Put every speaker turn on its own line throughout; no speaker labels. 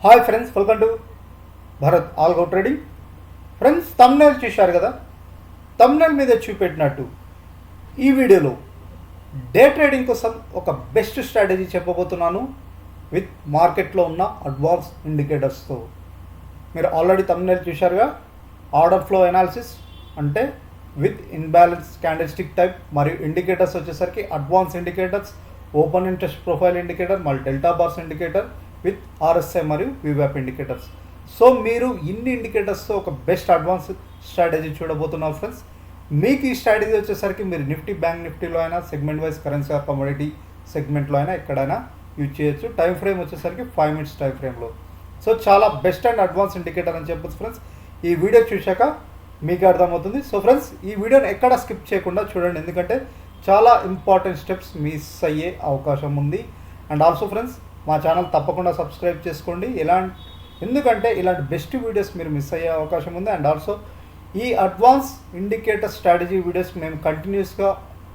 Hi friends, welcome to Bharat algo trading. Friends, thumbnail చూశారు కదా. Thumbnail మీద చూపెట్టినట్టు ఈ వీడియోలో డే ట్రేడింగ్ కోసం ఒక బెస్ట్ స్ట్రాటజీ చెప్పబోతున్నాను విత్ మార్కెట్లో ఉన్న అడ్వాన్స్ ఇండికేటర్స్తో. మీరు ఆల్రెడీ తమ్నెల్ చూశారుగా. ఆర్డర్ ఫ్లో అనాలిసిస్ అంటే విత్ ఇన్బ్యాలెన్స్ క్యాండిల్స్టిక్ టైప్ మరియు ఇండికేటర్స్ వచ్చేసరికి advance indicators, open interest profile indicator, మళ్ళీ delta bars indicator with RSI మరియు వివాప్ ఇండికేటర్స్. సో మీరు ఇన్ని ఇండికేటర్స్తో ఒక బెస్ట్ అడ్వాన్స్ స్ట్రాటజీ చూడబోతున్నారు ఫ్రెండ్స్. మీకు ఈ స్ట్రాటజీ వచ్చేసరికి మీరు నిఫ్టీ, బ్యాంక్ నిఫ్టీలో అయినా, segment wise currency or commodity సెగ్మెంట్లో అయినా ఎక్కడైనా యూజ్ చేయొచ్చు. టైం ఫ్రేమ్ వచ్చేసరికి 5 minutes టైం ఫ్రేమ్లో. సో చాలా బెస్ట్ అండ్ అడ్వాన్స్ ఇండికేటర్ అని చెప్పొచ్చు ఫ్రెండ్స్. ఈ వీడియో చూశాక మీకు అర్థమవుతుంది. సో ఫ్రెండ్స్, ఈ వీడియోని ఎక్కడ స్కిప్ చేయకుండా చూడండి, ఎందుకంటే చాలా ఇంపార్టెంట్ స్టెప్స్ మిస్ అయ్యే అవకాశం ఉంది. అండ్ ఆల్సో ఫ్రెండ్స్, మా ఛానల్ తప్పకుండా సబ్స్క్రైబ్ చేసుకోండి. ఎందుకంటే ఇలాంటి బెస్ట్ వీడియోస్ మీరు మిస్ అయ్యే అవకాశం ఉంది. అండ్ ఆల్సో ఈ అడ్వాన్స్ ఇండికేటర్ స్ట్రాటజీ వీడియోస్ మేము కంటిన్యూస్గా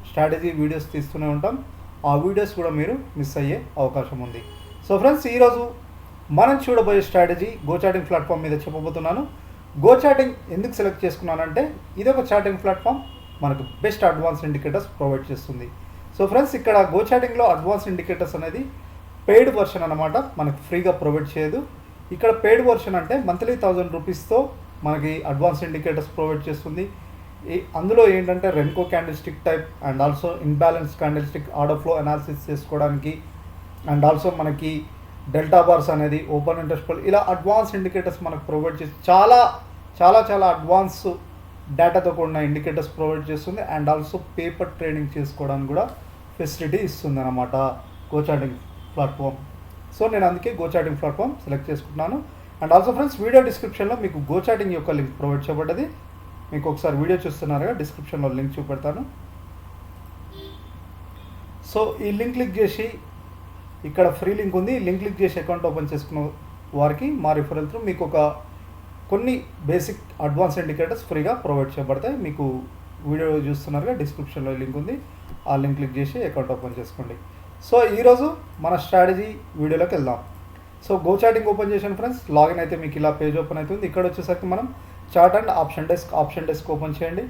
స్ట్రాటజీ వీడియోస్ తీస్తూనే ఉంటాం. ఆ వీడియోస్ కూడా మీరు మిస్ అయ్యే అవకాశం ఉంది. సో ఫ్రెండ్స్, ఈరోజు మనం చూడబోయే స్ట్రాటజీ గోచాటింగ్ ప్లాట్ఫామ్ మీద చెప్పబోతున్నాను. గోచాటింగ్ ఎందుకు సెలెక్ట్ చేసుకున్నానంటే ఇది ఒక చాటింగ్ ప్లాట్ఫామ్, మనకు బెస్ట్ అడ్వాన్స్ ఇండికేటర్స్ ప్రొవైడ్ చేస్తుంది. సో ఫ్రెండ్స్, ఇక్కడ గోచాటింగ్లో అడ్వాన్స్ ఇండికేటర్స్ అనేది పెయిడ్ వర్షన్ అనమాట, మనకి ఫ్రీగా ప్రొవైడ్ చేయదు. ఇక్కడ పెయిడ్ వర్షన్ అంటే మంత్లీ 1000 రూపీస్తో మనకి అడ్వాన్స్ ఇండికేటర్స్ ప్రొవైడ్ చేస్తుంది. అందులో ఏంటంటే Renko candlestick type and also imbalance candlestick order flow analysis చేసుకోవడానికి, అండ్ ఆల్సో మనకి డెల్టా బార్స్ అనేది, ఓపెన్ ఇంట్రెస్ట్, ఇలా అడ్వాన్స్ ఇండికేటర్స్ మనకు ప్రొవైడ్ చేసి చాలా చాలా చాలా అడ్వాన్స్ డేటాతో కూడిన ఇండికేటర్స్ ప్రొవైడ్ చేస్తుంది. అండ్ ఆల్సో పేపర్ ట్రేడింగ్ చేసుకోవడానికి కూడా ఫెసిలిటీ ఇస్తుంది అన్నమాట గోచాటింగ్ ప్లాట్ఫామ్. సో నేను అందుకే గోచాటింగ్ ప్లాట్ఫామ్ సెలెక్ట్ చేసుకుంటున్నాను. అండ్ ఆల్సో ఫ్రెండ్స్, వీడియో డిస్క్రిప్షన్లో మీకు గోచాటింగ్ యొక్క లింక్ ప్రొవైడ్ చేయబడ్డది. మీకు ఒకసారి వీడియో చూస్తున్నారుగా, డిస్క్రిప్షన్లో లింక్ చూపెడతాను. సో ఈ లింక్ క్లిక్ చేసి, ఇక్కడ ఫ్రీ లింక్ ఉంది, లింక్ క్లిక్ చేసి అకౌంట్ ఓపెన్ చేసుకున్న వారికి మా రిఫరల్ త్రూ మీకు కొన్ని బేసిక్ అడ్వాన్స్ ఇండికేటర్స్ ఫ్రీగా ప్రొవైడ్ చేయబడతాయి. మీకు వీడియో చూస్తున్నారుగా, డిస్క్రిప్షన్లో లింక్ ఉంది, ఆ లింక్ క్లిక్ చేసి అకౌంట్ ఓపెన్ చేసుకోండి. సో ఈరోజు మన స్ట్రాటజీ వీడియోలోకి వెళ్దాం. సో గోచాటింగ్ ఓపెన్ చేసాను ఫ్రెండ్స్. లాగిన్ అయితే మీకు ఇలా పేజ్ ఓపెన్ అవుతుంది. ఇక్కడ వచ్చేసరికి మనం chart and option desk open చేయండి.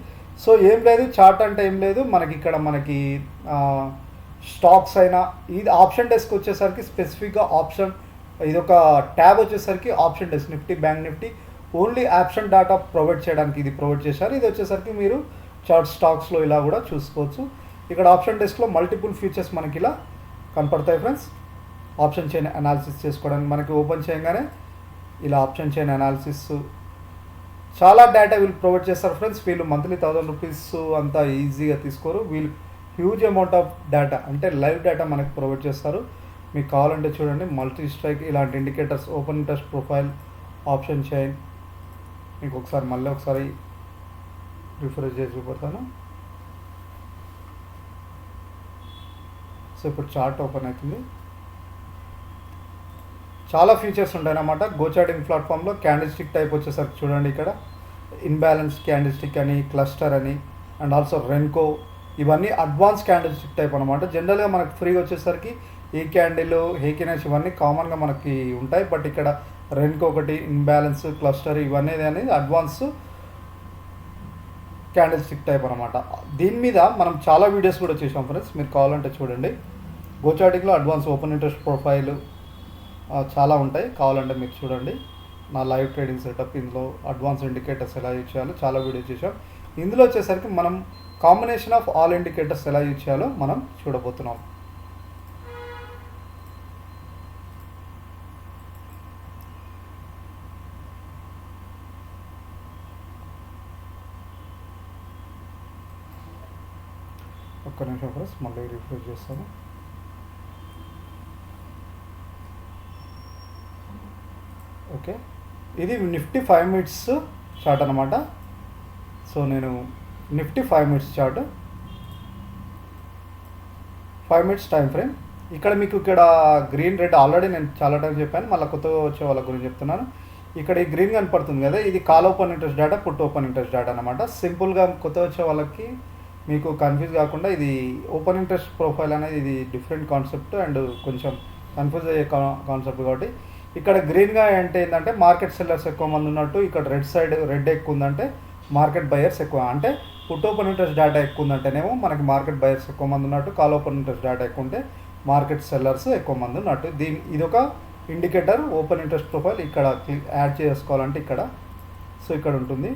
సో ఏం లేదు, చార్ట్ అంటే ఏం లేదు, మనకి స్టాక్స్ అయినా, ఇది ఆప్షన్ డెస్క్ వచ్చేసరికి స్పెసిఫిక్గా ఆప్షన్, ఇది ఒక ట్యాబ్ వచ్చేసరికి option desk, Nifty, bank Nifty only option data provide చేయడానికి ఇది ప్రొవైడ్ చేశారు. ఇది వచ్చేసరికి మీరు చార్ట్ స్టాక్స్లో ఇలా కూడా చూసుకోవచ్చు. ఇక్కడ ఆప్షన్ డెస్క్లో మల్టిపుల్ ఫీచర్స్ మనకి ఇలా కనపడతాయి ఫ్రెండ్స్. ఆప్షన్ చైన్ అనాలిసిస్ చేసుకోవడానికి మనకి ఓపెన్ చేయగానే ఇలా ఆప్షన్ చైన్ అనాలిసిస్ చాలా డేటా వీళ్ళు ప్రొవైడ్ చేస్తారు ఫ్రెండ్స్. వీళ్ళు మంత్లీ 1000 రూపీస్ అంతా ఈజీగా తీసుకోరు. వీళ్ళు హ్యూజ్ అమౌంట్ ఆఫ్ డేటా అంటే లైవ్ డేటా మనకి ప్రొవైడ్ చేస్తారు. మీకు కావాలంటే చూడండి, మల్టీ స్ట్రైక్ ఇలాంటి indicators, open interest profile, option chain, మీకు మళ్ళీ ఒకసారి రిఫ్రెష్ చేసి చూపెడతాను. సో ఇప్పుడు చార్ట్ ఓపెన్ అవుతుంది. చాలా ఫీచర్స్ ఉంటాయి అన్నమాట గోచాటింగ్ ప్లాట్ఫామ్లో. క్యాండిల్స్టిక్ టైప్ వచ్చేసరికి చూడండి, ఇక్కడ ఇన్బ్యాలెన్స్ క్యాండిల్స్టిక్ అని, క్లస్టర్ అని, అండ్ ఆల్సో రెన్కో, ఇవన్నీ అడ్వాన్స్ క్యాండిల్స్టిక్ టైప్ అనమాట. జనరల్గా మనకు ఫ్రీగా వచ్చేసరికి ఈ క్యాండిల్, హేకినెస్ ఇవన్నీ కామన్గా మనకి ఉంటాయి. బట్ ఇక్కడ రెన్కో ఒకటి, ఇన్బ్యాలెన్స్, క్లస్టర్ ఇవన్నీ అనేది అడ్వాన్స్ క్యాండిల్స్టిక్ టైప్ అనమాట. దీని మీద మనం చాలా వీడియోస్ కూడా చేసాం ఫ్రెండ్స్, మీరు కావాలంటే చూడండి. గోచాటింగ్లో అడ్వాన్స్ ఓపెన్ ఇంట్రెస్ట్ ప్రొఫైల్ చాలా ఉంటాయి, కావాలంటే మీరు చూడండి. నా లైవ్ ట్రేడింగ్ సెటప్, ఇందులో అడ్వాన్స్ ఇండికేటర్స్ ఎలా యూజ్ చేయాలో చాలా వీడియోస్ చేసాం. ఇందులో వచ్చేసరికి మనం కాంబినేషన్ ఆఫ్ ఆల్ ఇండికేటర్స్ ఎలా యూజ్ చేయాలో మనం చూడబోతున్నాం. ఒక్క నిమిషం ఫ్రెండ్స్, మళ్ళీ రిఫ్రెష్ చేస్తాను. ఓకే, ఇది నిఫ్టీ 5 minutes చార్ట్ అనమాట. సో నేను Nifty 5 minutes chart, 5 minutes time frame. ఇక్కడ మీకు గ్రీన్, రెడ్ ఆల్రెడీ నేను చాలా టైం చెప్పాను, మళ్ళీ కొత్తగా వచ్చే వాళ్ళ గురించి చెప్తున్నాను. ఇక్కడ ఈ గ్రీన్ కనపడుతుంది కదా, ఇది call open interest data, put open interest data అనమాట. సింపుల్గా కొత్త వచ్చే వాళ్ళకి మీకు కన్ఫ్యూజ్ కాకుండా, ఇది ఓపెన్ ఇంట్రెస్ట్ ప్రొఫైల్ అనేది ఇది డిఫరెంట్ కాన్సెప్ట్ అండ్ కొంచెం కన్ఫ్యూజ్ అయ్యే కాన్సెప్ట్. కాబట్టి ఇక్కడ గ్రీన్గా అంటే ఏంటంటే మార్కెట్ సెల్లర్స్ ఎక్కువ మంది ఉన్నట్టు, ఇక్కడ రెడ్ ఎక్కువ ఉందంటే మార్కెట్ బయర్స్ ఎక్కువ, అంటే పుట్ ఓపెన్ ఇంట్రెస్ట్ డేటా ఎక్కువ ఉందంటేనేమో మనకి మార్కెట్ బయర్స్ ఎక్కువ మంది ఉన్నట్టు, కాల్ ఓపెన్ ఇంట్రెస్ట్ డేటా ఎక్కువ ఉంటే మార్కెట్ సెల్లర్స్ ఎక్కువ మంది ఉన్నట్టు. ఇదొక ఇండికేటర్ ఓపెన్ ఇంట్రెస్ట్ ప్రొఫైల్. ఇక్కడ యాడ్ చేసుకోవాలంటే ఇక్కడ ఇక్కడ ఉంటుంది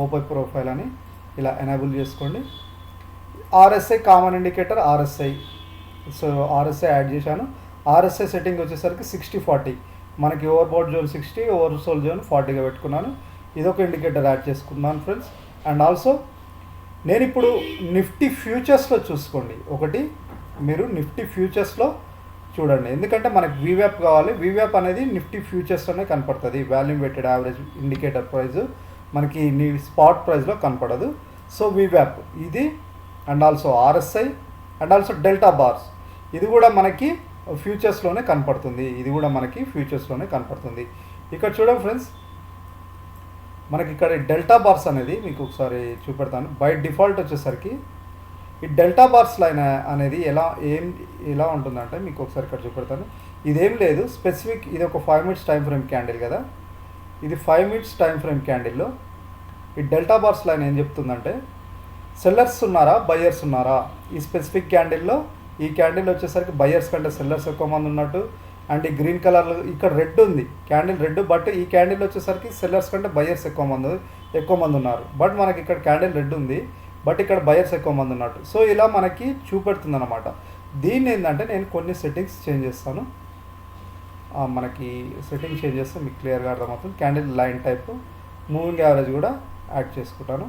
ఓపెన్ ప్రొఫైల్ అని, ఇలా ఎనేబుల్ చేసుకోండి. RSI common indicator RSI, RSI add చేశాను. ఆర్ఎస్ఐ సెట్టింగ్ వచ్చేసరికి 60-40, మనకి over bought zone 60, over sold zone 40గా పెట్టుకున్నాను. ఇదొక ఇండికేటర్ యాడ్ చేసుకున్నాను ఫ్రెండ్స్. అండ్ ఆల్సో నేను ఇప్పుడు నిఫ్టీ ఫ్యూచర్స్లో చూసుకోండి. ఒకటి మీరు నిఫ్టీ ఫ్యూచర్స్లో చూడండి, ఎందుకంటే మనకి వీవ్యాప్ కావాలి. వీవ్యాప్ అనేది నిఫ్టీ ఫ్యూచర్స్లోనే కనపడుతుంది. Volume weighted average indicator price మనకి స్పాట్ ప్రైస్లో కనపడదు. సో వీవ్యాప్ ఇది, and also RSI, and also delta bars, ఇది కూడా మనకి ఫ్యూచర్స్లోనే కనపడుతుంది. ఇక్కడ చూడండి ఫ్రెండ్స్, మనకి ఇక్కడ డెల్టా బార్స్ అనేది మీకు ఒకసారి చూపెడతాను. బై డిఫాల్ట్ వచ్చేసరికి ఈ డెల్టా బార్స్ లైన్ అనేది ఎలా ఉంటుందంటే మీకు ఒకసారి ఇక్కడ చూపెడతాను. ఇదేం లేదు స్పెసిఫిక్, ఇది ఒక 5 minutes టైం ఫ్రేమ్ క్యాండిల్ కదా, ఇది 5 minutes టైం ఫ్రేమ్ క్యాండిల్లో ఈ డెల్టా బార్స్ లైన్ ఏం చెప్తుందంటే సెల్లర్స్ ఉన్నారా బయర్స్ ఉన్నారా. ఈ స్పెసిఫిక్ క్యాండిల్లో, ఈ క్యాండిల్ వచ్చేసరికి బయర్స్ కంటే సెల్లర్స్ ఎక్కువ మంది ఉన్నట్టు. అండ్ ఈ గ్రీన్ కలర్ ఇక్కడ రెడ్ ఉంది, క్యాండిల్ రెడ్, బట్ ఈ క్యాండిల్ వచ్చేసరికి సెల్లర్స్ కంటే బయర్స్ ఎక్కువ మంది ఉన్నారు. బట్ మనకి ఇక్కడ క్యాండిల్ రెడ్ ఉంది, బట్ ఇక్కడ బయర్స్ ఎక్కువ మంది ఉన్నట్టు. సో ఇలా మనకి చూపెడుతుంది అనమాట. దీన్ని ఏంటంటే నేను కొన్ని సెట్టింగ్స్ చేంజ్ చేస్తాను. మనకి సెట్టింగ్ చేంజ్ చేస్తే మీకు క్లియర్గా అర్థమవుతుంది. Candle line type, moving average కూడా యాడ్ చేసుకుంటాను.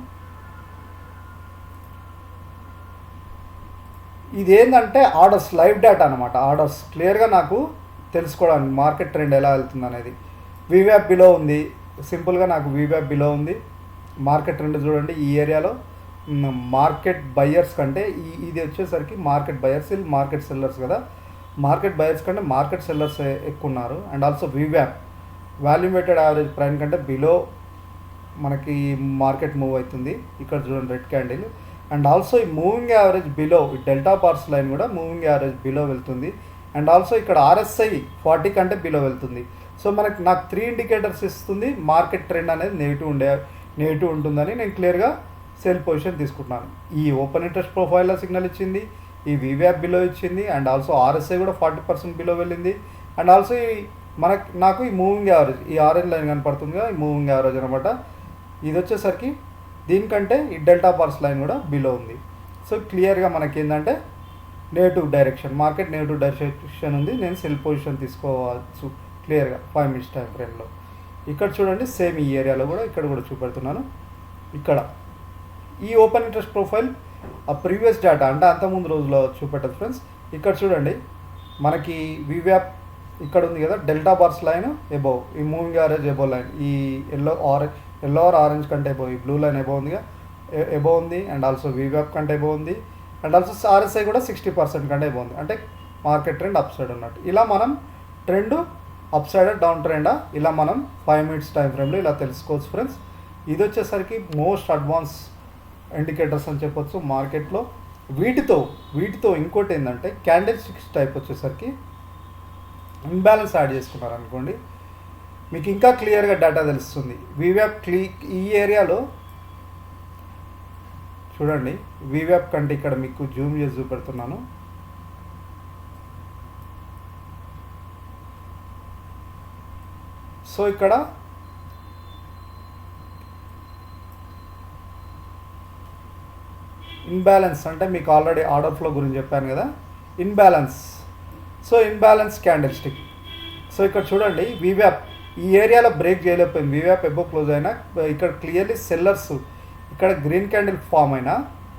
ఇదేంటంటే ఆర్డర్స్, లైవ్ డేటా అనమాట. ఆర్డర్స్ క్లియర్గా నాకు తెలుసుకోవడానికి మార్కెట్ ట్రెండ్ ఎలా వెళ్తుంది అనేది. వీవ్యాప్ బిలో ఉంది, సింపుల్గా నాకు వీవ్యాప్ బిలో ఉంది. మార్కెట్ ట్రెండ్ చూడండి, ఈ ఏరియాలో మార్కెట్ బయర్స్ కంటే ఇది వచ్చేసరికి మార్కెట్ బయర్స్, మార్కెట్ సెల్లర్స్ కదా, మార్కెట్ బయర్స్ కంటే మార్కెట్ సెల్లర్స్ ఎక్కువ ఉన్నారు. అండ్ ఆల్సో వీవ్యాప్ వాల్యూమ్ వెయిటెడ్ యావరేజ్ ప్రైమ్ కంటే బిలో మనకి మార్కెట్ మూవ్ అవుతుంది. ఇక్కడ చూడండి రెడ్ క్యాండిల్. అండ్ ఆల్సో ఈ మూవింగ్ యావరేజ్ బిలో, ఈ డెల్టా బార్స్ లైన్ కూడా మూవింగ్ యావరేజ్ బిలో వెళ్తుంది. అండ్ ఆల్సో ఇక్కడ ఆర్ఎస్ఐ 40 కంటే బిలో వెళ్తుంది. సో నాకు 3 ఇండికేటర్స్ ఇస్తుంది. మార్కెట్ ట్రెండ్ అనేది నెగిటివ్ ఉంటుందని నేను క్లియర్గా సేల్ పొజిషన్ తీసుకుంటున్నాను. ఈ ఓపెన్ ఇంట్రెస్ట్ ప్రొఫైల్లో సిగ్నల్ ఇచ్చింది, ఈ వీవ్యాప్ బిలో ఇచ్చింది, అండ్ ఆల్సో ఆర్ఎస్ఐ కూడా 40% బిలో వెళ్ళింది. అండ్ ఆల్సో నాకు ఈ మూవింగ్ యావరేజ్, ఈ ఆరెంజ్ లైన్ కనపడుతుంది కదా, ఈ మూవింగ్ యావరేజ్ అనమాట. ఇది వచ్చేసరికి దీనికంటే ఈ డెల్టా బార్స్ లైన్ కూడా బిలో ఉంది. సో క్లియర్గా మనకి ఏంటంటే negative direction, market negative direction ఉంది. నేను సెల్ పొజిషన్ తీసుకోవచ్చు క్లియర్గా 5 minutes టైం ఫ్రేమ్లో. ఇక్కడ చూడండి సేమ్ ఈ ఏరియాలో కూడా ఇక్కడ కూడా చూపెడుతున్నాను. ఇక్కడ ఈ ఓపెన్ ఇంట్రెస్ట్ ప్రొఫైల్ ఆ ప్రీవియస్ డేటా అంటే అంతకుముందు రోజులో చూపెట్టదు ఫ్రెండ్స్. ఇక్కడ చూడండి మనకి వీవ్యాప్ ఇక్కడ ఉంది కదా, డెల్టా బార్స్ లైన్ ఎబోవ్, ఈ మూవింగ్ యావరేజ్ ఎబోవ్ లైన్, ఈ ఎల్లో ఆర్ ఆరెంజ్ కంటే ఎబోవ్, ఈ బ్లూ లైన్ ఎబోవ్ ఉందిగా, ఎబోవ్ ఉంది. అండ్ ఆల్సో వీవ్యాప్ కంటే ఎబోవ్ ఉంది. అండ్ ఆల్సో ఆర్ఎస్ఐ కూడా 60% కంటే ఎబోవ్ ఉంది, అంటే మార్కెట్ ట్రెండ్ అప్ సైడ్ ఉన్నట్టు. ఇలా మనం ట్రెండ్ అప్ సైడ్ డౌన్ ట్రెండా ఇలా మనం 5 minutes టైం ఫ్రేమ్లో ఇలా తెలుసుకోవచ్చు ఫ్రెండ్స్. ఇది వచ్చేసరికి మోస్ట్ అడ్వాన్స్ ఇండికేటర్స్ అని చెప్పొచ్చు మార్కెట్లో. వీటితో ఇంకోటి ఏంటంటే క్యాండిల్ స్టిక్స్ టైప్ వచ్చేసరికి ఇన్బ్యాలెన్స్ యాడ్ చేసుకున్నారు అనుకోండి, మీకు ఇంకా క్లియర్గా డేటా తెలుస్తుంది. వీవ్యాప్ ఈ ఏరియాలో చూడండి, వీవ్యాప్ కంటే ఇక్కడ మీకు జూమ్ చేసి చూపెడుతున్నాను. సో ఇక్కడ ఇన్బ్యాలెన్స్ అంటే మీకు ఆల్రెడీ ఆర్డర్ ఫ్లో గురించి చెప్పాను కదా, imbalance. So imbalance candle stick. So ఇక్కడ చూడండి వీవ్యాప్ ఈ ఏరియాలో బ్రేక్ చేయలేకపోయింది. వీవ్యాప్ ఎబో క్లోజ్ అయినా ఇక్కడ క్లియర్లీ సెల్లర్స్, ఇక్కడ గ్రీన్ క్యాండిల్ ఫామ్ అయినా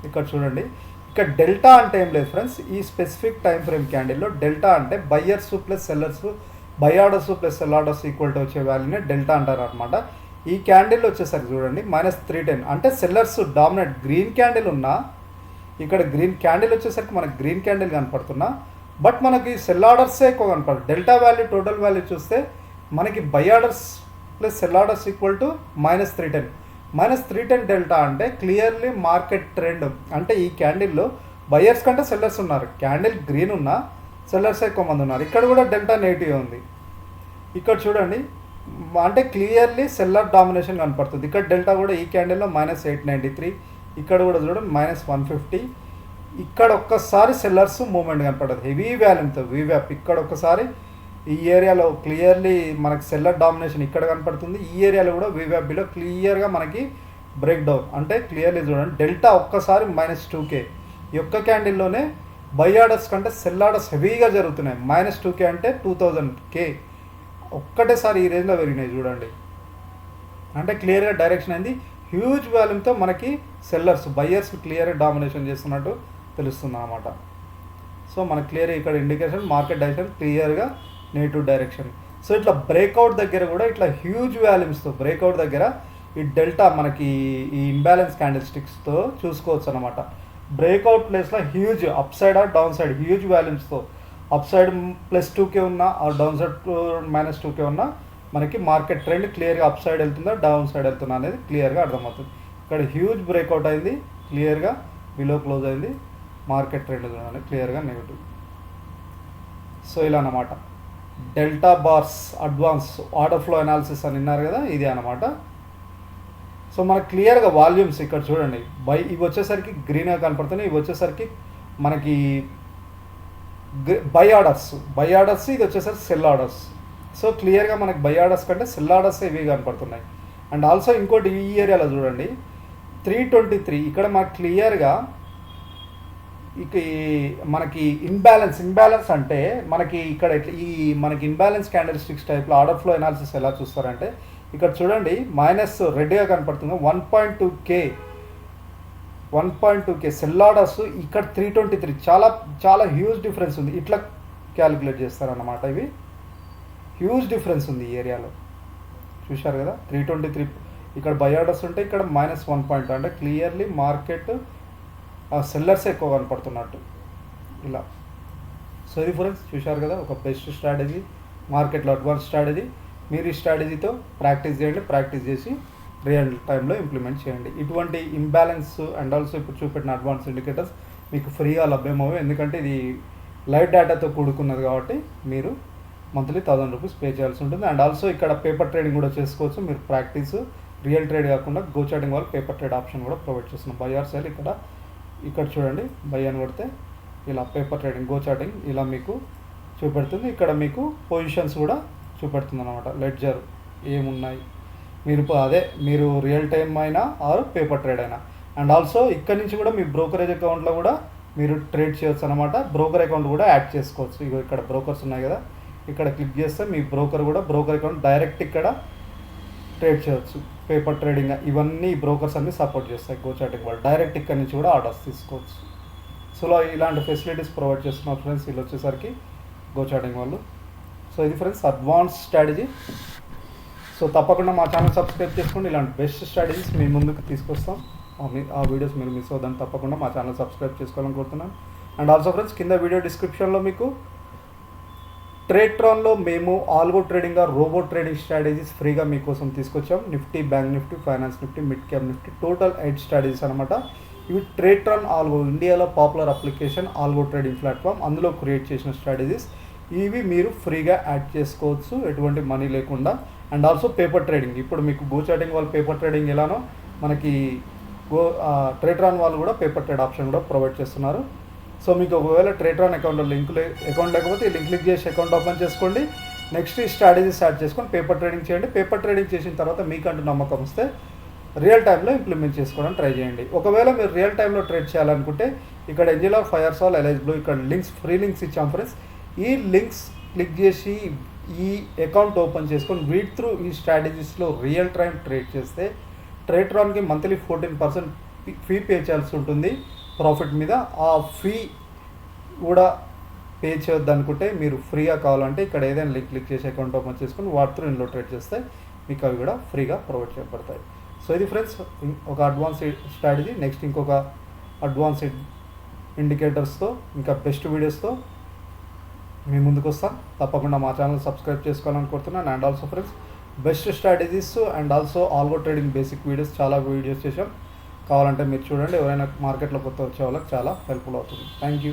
ఇక్కడ చూడండి. ఇక్కడ డెల్టా అంటే ఏం లేదు ఫ్రెండ్స్, ఈ స్పెసిఫిక్ టైం ఫ్రేమ్ క్యాండిల్లో డెల్టా అంటే buyers plus sellers, by orders plus cell orders equal to వచ్చే వాల్యూనే డెల్టా అంటారు అనమాట. ఈ క్యాండిల్ వచ్చేసరికి చూడండి -310, అంటే సెల్లర్స్ డామినేట్. గ్రీన్ క్యాండిల్ ఉన్నా ఇక్కడ గ్రీన్ క్యాండిల్ వచ్చేసరికి మనకి గ్రీన్ క్యాండిల్ కనపడుతున్నా, బట్ మనకి సెల్ ఆర్డర్సే ఎక్కువ కనపడుతుంది. డెల్టా వాల్యూ టోటల్ వాల్యూ చూస్తే మనకి by orders plus cell orders equal to -310. -310 delta అంటే క్లియర్లీ మార్కెట్ ట్రెండ్. అంటే ఈ క్యాండిల్లో బయర్స్ కంటే సెల్లర్స్ ఉన్నారు. క్యాండిల్ గ్రీన్ ఉన్నా సెల్లర్స్ ఎక్కువ మంది ఉన్నారు. ఇక్కడ కూడా డెల్టా నెగిటివ్ ఉంది. ఇక్కడ చూడండి, అంటే క్లియర్లీ సెల్లర్ డామినేషన్ కనపడుతుంది. ఇక్కడ డెల్టా కూడా ఈ క్యాండిల్లో -893, ఇక్కడ కూడా చూడండి -150. ఇక్కడ ఒక్కసారి సెల్లర్స్ మూవ్మెంట్ కనపడదు హెవీ వాల్యూమ్తో వీవ్యాప్. ఇక్కడ ఒక్కసారి ఈ ఏరియాలో క్లియర్లీ మనకి సెల్లర్ డామినేషన్ ఇక్కడ కనపడుతుంది. ఈ ఏరియాలో కూడా వీవ్యాప్లో క్లియర్గా మనకి బ్రేక్ డౌన్, అంటే క్లియర్లీ చూడండి డెల్టా ఒక్కసారి -2K. ఈ ఒక్క క్యాండిల్లోనే బై ఆర్డర్స్ కంటే సెల్ ఆర్డర్స్ హెవీగా జరుగుతున్నాయి. -2K అంటే 2000K ఒక్కటేసారి ఈ రేంజ్లో పెరిగినాయి చూడండి. అంటే క్లియర్గా డైరెక్షన్ అయింది. హ్యూజ్ వాల్యూమ్తో మనకి సెల్లర్స్ బయ్యర్స్ క్లియర్గా డామినేషన్ చేస్తున్నట్టు తెలుస్తుంది అన్నమాట. సో మనకు క్లియర్ ఇక్కడ ఇండికేషన్ మార్కెట్ డైరెక్షన్ క్లియర్గా నెగిటివ్ డైరెక్షన్. సో ఇట్లా బ్రేక్అవుట్ దగ్గర కూడా ఇట్లా హ్యూజ్ వాల్యూమ్స్తో బ్రేక్అవుట్ దగ్గర ఈ డెల్టా మనకి ఈ ఇంబ్యాలెన్స్ క్యాండిల్ స్టిక్స్తో చూసుకోవచ్చు అనమాట. బ్రేక్అవుట్ ప్లేస్లో huge up side or down side huge వాల్యూమ్స్తో అప్ సైడ్ +2K ఉన్నా ఆర్ డౌన్ సైడ్ -2K ఉన్నా మనకి మార్కెట్ ట్రెండ్ క్లియర్గా అప్ సైడ్ వెళ్తుందా డౌన్ సైడ్ వెళ్తుందా అనేది క్లియర్గా అర్థమవుతుంది. ఇక్కడ హ్యూజ్ బ్రేక్అవుట్ అయింది, క్లియర్గా బిలో క్లోజ్ అయింది, మార్కెట్ ట్రెండ్ చూడండి క్లియర్గా నెగిటివ్. సో ఇలా అన్నమాట delta bars advance order flow analysis అని విన్నారు కదా, ఇది అన్నమాట. సో మనకు క్లియర్గా వాల్యూమ్స్ ఇక్కడ చూడండి ఇవి వచ్చేసరికి గ్రీన్గా కనపడుతున్నాయి, ఇవి వచ్చేసరికి మనకి బై ఆర్డర్స్ ఇది వచ్చేసరికి సెల్ ఆర్డర్స్. సో క్లియర్గా మనకి బై ఆర్డర్స్ కంటే సెల్ ఆర్డర్స్ ఇవి కనపడుతున్నాయి. అండ్ ఆల్సో ఇంకోటి ఈ ఏరియాలో చూడండి 323 ఇక్కడ మనకు క్లియర్గా ఇక మనకి ఇంబ్యాలెన్స్ అంటే మనకి ఇక్కడ ఈ మనకి ఇంబ్యాలెన్స్ క్యాండిల్ స్టిక్స్ టైప్లో ఆర్డర్ ఫ్లో అనాలిసిస్ ఎలా చూస్తారంటే ఇక్కడ చూడండి మైనస్ రెడ్గా కనపడుతుంది 1.2K సెల్ ఆర్డర్స్, ఇక్కడ 323 చాలా చాలా హ్యూజ్ డిఫరెన్స్ ఉంది. ఇట్లా క్యాలిక్యులేట్ చేస్తారన్నమాట. ఇవి హ్యూజ్ డిఫరెన్స్ ఉంది ఈ ఏరియాలో చూశారు కదా. 323 ఇక్కడ బై ఆర్డర్స్ ఉంటే ఇక్కడ -1 అంటే క్లియర్లీ మార్కెట్ సెల్లర్స్ ఎక్కువ కనపడుతున్నట్టు ఇలా. సో ఇది ఫ్రెండ్స్ చూశారు కదా ఒక బెస్ట్ స్ట్రాటజీ, మార్కెట్లో అడ్వాన్స్ స్ట్రాటజీ. మీరు ఈ స్ట్రాటజీతో ప్రాక్టీస్ చేయండి, ప్రాక్టీస్ చేసి రియల్ టైంలో ఇంప్లిమెంట్ చేయండి. ఇటువంటి ఇంబ్యాలెన్స్ అండ్ ఆల్సో ఇప్పుడు చూపెట్టిన అడ్వాన్స్ ఇండికేటర్స్ మీకు ఫ్రీగా లభ్యమవు, ఎందుకంటే ఇది లైవ్ డేటాతో కూడుకున్నది కాబట్టి మీరు మంత్లీ 1000 రూపీస్ పే చేయాల్సి ఉంటుంది. అండ్ ఆల్సో ఇక్కడ పేపర్ ట్రేడింగ్ కూడా చేసుకోవచ్చు. మీరు ప్రాక్టీస్ రియల్ ట్రేడ్ కాకుండా గో చాటింగ్ వాళ్ళు పేపర్ ట్రేడ్ ఆప్షన్ కూడా ప్రొవైడ్ చేస్తున్నాం. బై ఆర్ సెల్ ఇక్కడ చూడండి బై అని కొడితే ఇలా పేపర్ ట్రేడింగ్ గో చాటింగ్ ఇలా మీకు చూపెడుతుంది. ఇక్కడ మీకు పొజిషన్స్ కూడా చూపెడుతుంది అనమాట, లెడ్జర్ ఏమున్నాయి మీరు రియల్ టైం అయినా ఆర్ పేపర్ ట్రేడ్ అయినా. అండ్ ఆల్సో ఇక్కడ నుంచి కూడా మీ బ్రోకరేజ్ అకౌంట్లో కూడా మీరు ట్రేడ్ చేయొచ్చు అనమాట. బ్రోకర్ అకౌంట్ కూడా యాడ్ చేసుకోవచ్చు. ఇగో ఇక్కడ బ్రోకర్స్ ఉన్నాయి కదా, ఇక్కడ క్లిక్ చేస్తే మీ బ్రోకర్ అకౌంట్ డైరెక్ట్ ఇక్కడ ట్రేడ్ చేయొచ్చు. పేపర్ ట్రేడింగ్ ఇవన్నీ బ్రోకర్స్ అన్ని సపోర్ట్ చేస్తాయి. గో చాటింగ్ వాళ్ళు డైరెక్ట్ ఇక్కడ నుంచి కూడా ఆర్డర్స్ తీసుకోవచ్చు. సో ఇలాంటి ఫెసిలిటీస్ ప్రొవైడ్ చేస్తున్నారు ఫ్రెండ్స్ వీళ్ళు వచ్చేసరికి గో చాటింగ్ వాళ్ళు. సో ఇది ఫ్రెండ్స్ అడ్వాన్స్ స్ట్రాటజీ. సో తప్పకుండా మా ఛానల్ సబ్స్క్రైబ్ చేసుకోండి. ఇలాంటి బెస్ట్ స్ట్రాటజీస్ మీ ముందుకు తీసుకొస్తాం. ఆ వీడియోస్ మీరు మిస్ అవుదని తప్పకుండా మా ఛానల్ సబ్స్క్రైబ్ చేసుకోవాలని కోరుతున్నాను. అండ్ ఆల్సో ఫ్రెండ్స్ కింద వీడియో డిస్క్రిప్షన్లో మీకు ట్రేడ్ట్రాన్లో మేము algo trading robo trading strategies ఫ్రీగా మీకోసం తీసుకొచ్చాం. Nifty, bank Nifty, finance Nifty, mid cap Nifty, total 8 strategies అనమాట. ఇవి ట్రేడ్ట్రాన్ ఆల్గో ఇండియాలో popular application algo trading platform, అందులో క్రియేట్ చేసిన స్ట్రాటజీస్ ఇవి మీరు ఫ్రీగా యాడ్ చేసుకోవచ్చు ఎటువంటి మనీ లేకుండా. అండ్ ఆల్సో పేపర్ ట్రేడింగ్ ఇప్పుడు మీకు గో చాటింగ్ వాళ్ళు పేపర్ ట్రేడింగ్ ఎలానో మనకి ట్రేడ్ట్రాన్ వాళ్ళు కూడా పేపర్ ట్రేడ్ ఆప్షన్ కూడా ప్రొవైడ్ చేస్తున్నారు. సో మీకు ఒకవేళ ట్రేడ్ట్రాన్ అకౌంట్ లేకపోతే ఈ లింక్ క్లిక్ చేసి అకౌంట్ ఓపెన్ చేసుకోండి. నెక్స్ట్ ఈ స్ట్రాటజీస్ యాడ్ చేసుకొని పేపర్ ట్రేడింగ్ చేయండి. పేపర్ ట్రేడింగ్ చేసిన తర్వాత మీకంటూ నమ్మకం వస్తే రియల్ టైంలో ఇంప్లిమెంట్ చేసుకోవడానికి ట్రై చేయండి. ఒకవేళ మీరు రియల్ టైంలో ట్రేడ్ చేయాలనుకుంటే ఇక్కడ ఏంజెల్ ఆఫ్ ఫైర్ సాల్ ఎలైజ్బ్లూ ఇక్కడ ఫ్రీ లింక్స్ ఇచ్చాం ఫ్రెండ్స్. ఈ లింక్స్ క్లిక్ చేసి ఈ అకౌంట్ ఓపెన్ చేసుకొని రీడ్ త్రూ ఈ స్ట్రాటజీస్లో రియల్ టైం ట్రేడ్ చేస్తే ట్రేడ్ట్రాన్కి మంత్లీ 14% ఫీ పే చేయాల్సి ఉంటుంది ప్రాఫిట్ మీద. ఆ ఫీ కూడా పే చేయొద్దు అనుకుంటే మీరు ఫ్రీగా కావాలంటే ఇక్కడ ఏదైనా లింక్ క్లిక్ చేసి అకౌంట్ ఓపెన్ చేసుకొని వాటితో ఇందులో ట్రేడ్ చేస్తే మీకు అవి కూడా ఫ్రీగా ప్రొవైడ్ చేయబడతాయి. సో ఇది ఫ్రెండ్స్ ఒక అడ్వాన్స్ స్ట్రాటజీ. నెక్స్ట్ ఇంకొక అడ్వాన్స్ ఇండికేటర్స్తో ఇంకా బెస్ట్ వీడియోస్తో మీ ముందుకు వస్తాం. తప్పకుండా మా ఛానల్ సబ్స్క్రైబ్ చేసుకోవాలని కోరుతున్నాను. And also friends best strategies and also algo trading basic videos చాలా వీడియోస్ చేసాం. కావాలంటే మీరు చూడండి. ఎవరైనా మార్కెట్లో కొత్త వచ్చే వాళ్ళకి చాలా హెల్ప్ఫుల్ అవుతుంది. Thank you.